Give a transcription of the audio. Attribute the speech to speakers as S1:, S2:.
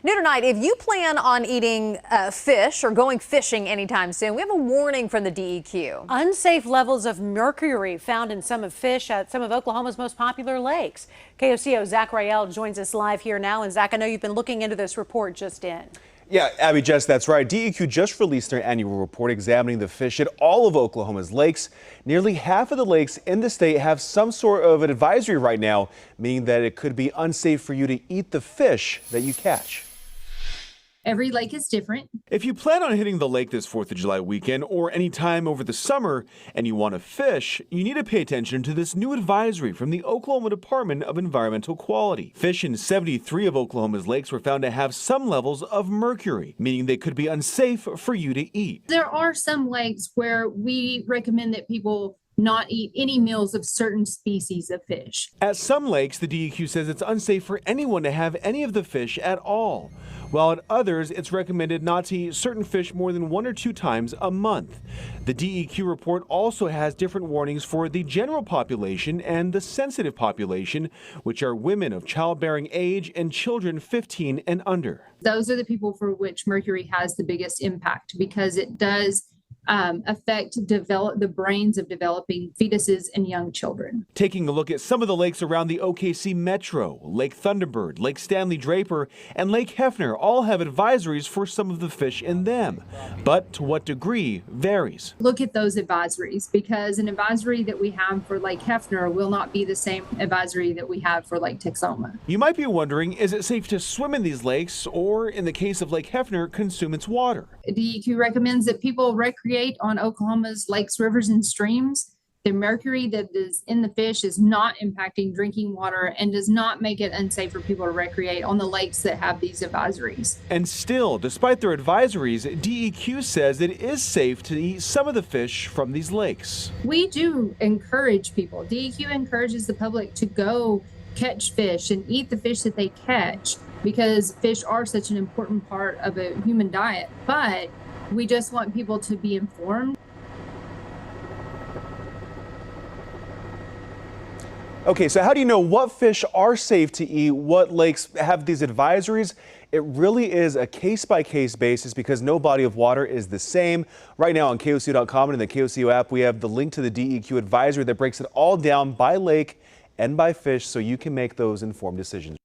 S1: New tonight, if you plan on eating fish or going fishing anytime soon, we have a warning from the DEQ.
S2: Unsafe levels of mercury found in some of fish at some of Oklahoma's most popular lakes. KOCO Zach Rael joins us live here now. And Zach, I know you've been looking into this report just in.
S3: Yeah, Abby, Jess, that's right. DEQ just released their annual report examining the fish at all of Oklahoma's lakes. Nearly half of the lakes in the state have some sort of an advisory right now, meaning that it could be unsafe for you to eat the fish that you catch.
S4: Every lake is different.
S5: If you plan on hitting the lake this 4th of July weekend or any time over the summer and you want to fish, you need to pay attention to this new advisory from the Oklahoma Department of Environmental Quality. Fish in 73 of Oklahoma's lakes were found to have some levels of mercury, meaning they could be unsafe for you to eat.
S4: There are some lakes where we recommend that people not eat any meals of certain species of fish.
S5: At some lakes, the DEQ says it's unsafe for anyone to have any of the fish at all, while at others, it's recommended not to eat certain fish more than 1 or 2 times a month. The DEQ report also has different warnings for the general population and the sensitive population, which are women of childbearing age and children 15 and under.
S4: Those are the people for which mercury has the biggest impact because it does affect the brains of developing fetuses and young children.
S5: Taking a look at some of the lakes around the OKC Metro, Lake Thunderbird, Lake Stanley Draper, and Lake Hefner all have advisories for some of the fish in them, but to what degree varies.
S4: Look at those advisories because an advisory that we have for Lake Hefner will not be the same advisory that we have for Lake Texoma.
S5: You might be wondering, is it safe to swim in these lakes or, in the case of Lake Hefner, consume its water?
S4: DEQ recommends that people recreate on Oklahoma's lakes, rivers, and streams. The mercury that is in the fish is not impacting drinking water and does not make it unsafe for people to recreate on the lakes that have these advisories.
S5: And still, despite their advisories, DEQ says it is safe to eat some of the fish from these lakes.
S4: We do encourage people. DEQ encourages the public to go catch fish and eat the fish that they catch because fish are such an important part of a human diet. But we just want people to be informed.
S3: Okay, so how do you know what fish are safe to eat? What lakes have these advisories? It really is a case-by-case basis because no body of water is the same. Right now on KOCO.com and in the KOCO app, we have the link to the DEQ advisory that breaks it all down by lake and by fish so you can make those informed decisions.